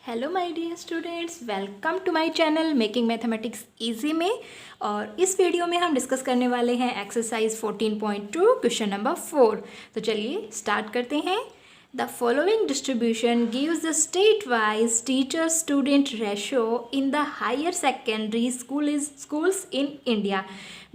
Hello my dear students, welcome to my channel making mathematics easy में। और इस video में हम डिस्कस करने वाले हैं एक्सरसाइज 14.2 क्वेश्चन नंबर 4। तो चलिए स्टार्ट करते हैं। The following distribution gives the state wise teacher student ratio in the higher secondary schools in India.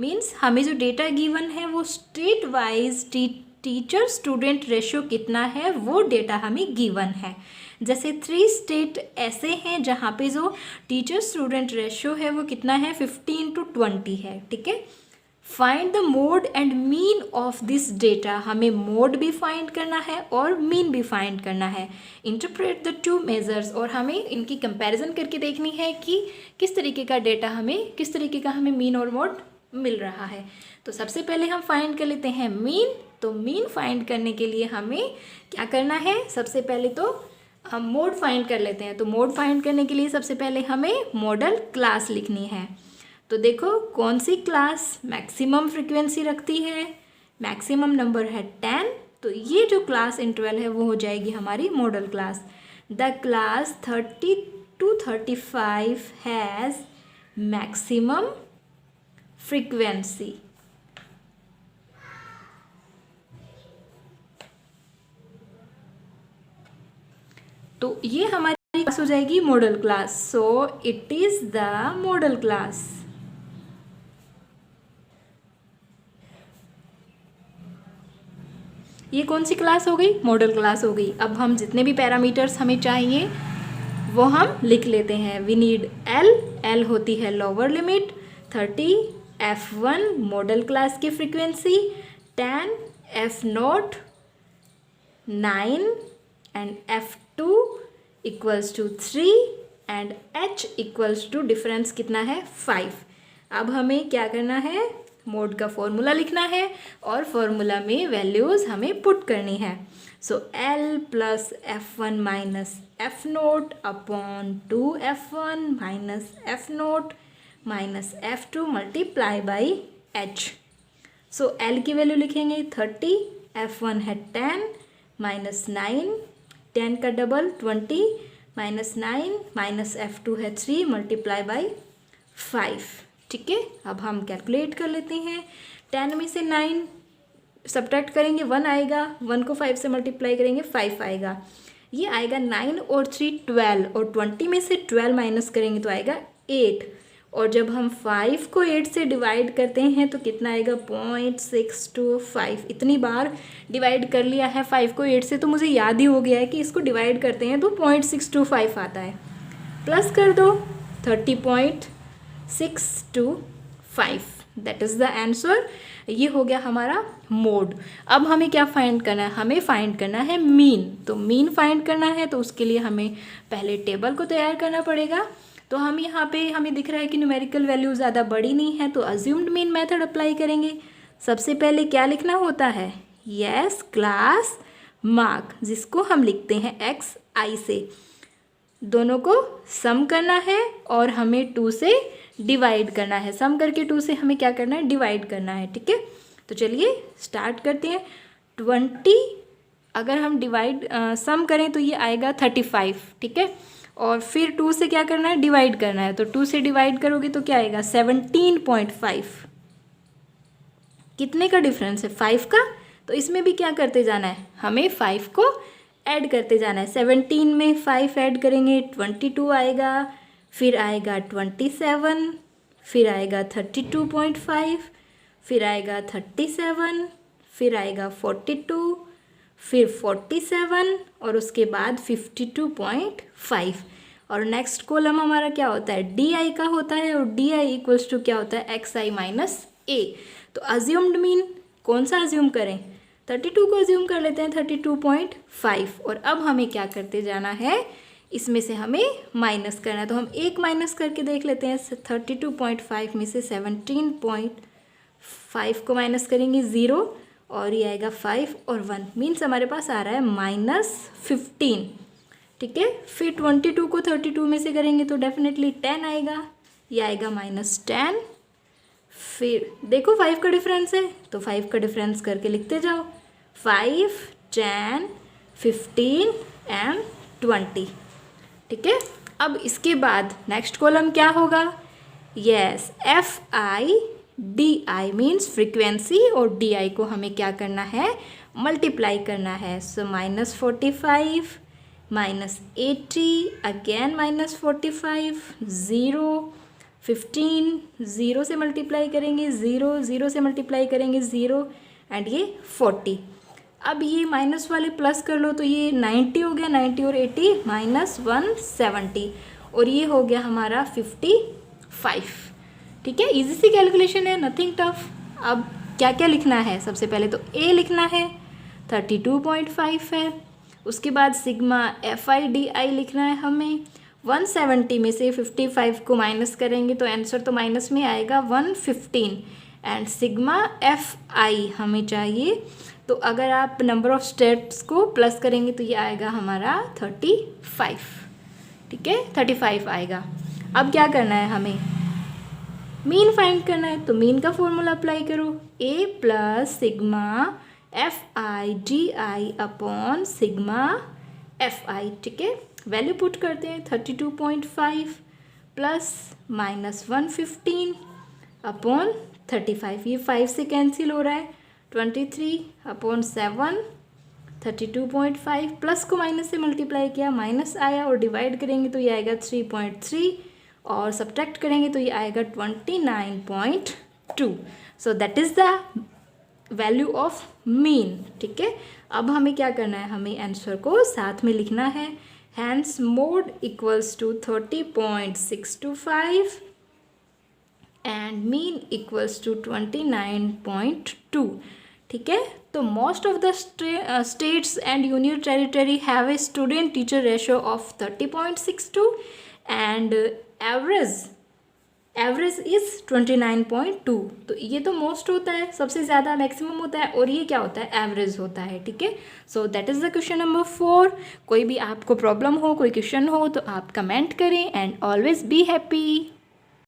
Means हमें जो डेटा गिवन है वो state wise teacher student ratio कितना है वो डेटा हमें गिवन है। जैसे 3 स्टेट ऐसे हैं जहाँ पे जो टीचर स्टूडेंट रेशो है वो कितना है 15:20 है। ठीक है, find the mode and mean of this data. हमें मोड भी फाइंड करना है और मीन भी फाइंड करना है। इंटरप्रेट द टू मेजर्स, और हमें इनकी कंपैरिजन करके देखनी है कि किस तरीके का डेटा हमें, किस तरीके का हमें मीन और मोड मिल रहा है। तो सबसे पहले हम फाइंड कर लेते हैं मीन। तो मीन फाइंड करने के लिए हमें क्या करना है, सबसे पहले तो हम मोड फाइंड कर लेते हैं। तो मोड फाइंड करने के लिए सबसे पहले हमें मॉडल क्लास लिखनी है। तो देखो कौन सी क्लास मैक्सिमम फ्रीक्वेंसी रखती है, मैक्सिमम नंबर है 10। तो ये जो क्लास इंटरवल है वो हो जाएगी हमारी model class. The class 30 to 35 has maximum frequency. तो ये हमारी क्लास हो जाएगी model class. So it is the model class. ये कौन सी क्लास हो गई, मॉडल क्लास हो गई। अब हम जितने भी पैरामीटर्स हमें चाहिए वो हम लिख लेते हैं। वी नीड एल होती है lower limit 30, F1 model class की frequency 10, F0 9 and F2 equals to 3 and H equals to difference कितना है 5। अब हमें क्या करना है, मोड का फॉर्मूला लिखना है और फॉर्मूला में वैल्यूज़ हमें पुट करनी है। सो L plus F1 minus F0 upon 2F1 minus F0 minus F2 multiply by H। So L की वैल्यू लिखेंगे 30, F1 है 10 माइनस 9, 10 का डबल 20 माइनस 9 माइनस F2 है 3 मल्टीप्लाई बाई 5। ठीक है, अब हम कैलकुलेट कर लेते हैं। 10 में से 9 सब्ट्रैक्ट करेंगे 1 आएगा, 1 को 5 से मल्टीप्लाई करेंगे 5 आएगा। ये आएगा 9 और 3 12, और 20 में से 12 माइनस करेंगे तो आएगा 8। और जब हम 5 को 8 से डिवाइड करते हैं तो कितना आएगा 0.625। इतनी बार डिवाइड कर लिया है 5 को 8 से तो मुझे याद ही हो गया है कि इसको डिवाइड करते हैं तो 0.625 आता है। प्लस कर दो 30.625, दैट इज़ द आंसर। ये हो गया हमारा मोड। अब हमें क्या फाइंड करना है, हमें फाइंड करना है मीन। तो मीन फाइंड करना है तो उसके लिए हमें पहले टेबल को तैयार करना पड़ेगा। तो हम यहाँ पे हमें दिख रहा है कि न्यूमेरिकल वैल्यू ज़्यादा बड़ी नहीं है तो अज्यूम्ड मीन मेथड अप्लाई करेंगे। सबसे पहले क्या लिखना होता है, यस क्लास मार्क, जिसको हम लिखते हैं XI से। दोनों को सम करना है और हमें 2 से डिवाइड करना है। सम करके 2 से हमें क्या करना है, डिवाइड करना है। ठीक है, तो चलिए स्टार्ट करते हैं। 20 अगर हम डिवाइड सम करें तो ये आएगा 35। ठीक है, और फिर 2 से क्या करना है, डिवाइड करना है। तो 2 से डिवाइड करोगे तो क्या आएगा 17.5। कितने का डिफरेंस है, 5 का। तो इसमें भी क्या करते जाना है, हमें 5 को ऐड करते जाना है। 17 में 5 ऐड करेंगे 22 आएगा, फिर आएगा 27, फिर आएगा 32.5, फिर आएगा 37, फिर आएगा 42, फिर 47 और उसके बाद 52.5। और नेक्स्ट कॉलम हमारा क्या होता है, DI का होता है, और DI इक्वल्स टू क्या होता है XI माइनस A। तो अज्यूम्ड मीन कौन सा अज्यूम करें, 32 को अज्यूम कर लेते हैं 32.5। और अब हमें क्या करते जाना है, इसमें से हमें माइनस करना है। तो हम एक माइनस करके देख लेते हैं। 32.5 में से 17.5 को माइनस करेंगे 0, और ये आएगा 5 और 1, मीन्स हमारे पास आ रहा है -15। ठीक है, फिर 22 को 32 में से करेंगे तो डेफिनेटली 10 आएगा, ये आएगा -10। फिर देखो 5 का डिफरेंस है तो 5 का डिफरेंस करके लिखते जाओ, 5, 10, 15 एंड 20। ठीक है। अब इसके बाद नेक्स्ट कॉलम क्या होगा, यस FI/DI मीन्स फ्रीक्वेंसी, और DI को हमें क्या करना है, मल्टीप्लाई करना है। सो -45 -80 अगेन -45, 0 15, 0 से मल्टीप्लाई करेंगे 0, 0 से मल्टीप्लाई करेंगे 0 एंड ये 40। अब ये माइनस वाले प्लस कर लो तो ये 90 हो गया, 90 और 80 -170, और ये हो गया हमारा 55। ठीक है, इजी सी कैलकुलेशन है, नथिंग टफ। अब क्या क्या लिखना है, सबसे पहले तो A लिखना है 32.5 है। उसके बाद सिग्मा FI/DI लिखना है हमें। 170 में से 55 को माइनस करेंगे तो आंसर तो माइनस में आएगा 115, एंड सिग्मा FI हमें चाहिए, तो अगर आप नंबर ऑफ स्टेप्स को प्लस करेंगे तो ये आएगा हमारा 35। ठीक है, 35 आएगा। अब क्या करना है, हमें मीन फाइंड करना है, तो मीन का फॉर्मूला अप्लाई करो, A plus sigma FI/DI upon sigma FI। ठीक है, वैल्यू पुट करते हैं 32.5 प्लस -115 अपॉन 35, ये 5 से कैंसिल हो रहा है, 23/7 32.5, प्लस को माइनस से मल्टीप्लाई किया, माइनस आया, और डिवाइड करेंगे तो ये आएगा 3.3, और सब्ट्रैक्ट करेंगे तो ये आएगा 29.2। So that is the value of mean. ठीक है, अब हमें क्या करना है, हमें आंसर को साथ में लिखना है। Hence mode equals to 30.625 and mean equals to 29.2। ठीक है, तो most of the states and union territory have a student teacher ratio of 30.62 and average is 29.2। तो ये तो मोस्ट होता है, सबसे ज़्यादा मैक्सिमम होता है, और ये क्या होता है, एवरेज होता है। ठीक है, so that is the question number 4। कोई भी आपको प्रॉब्लम हो, कोई क्वेश्चन हो तो आप कमेंट करें, एंड ऑलवेज बी हैप्पी।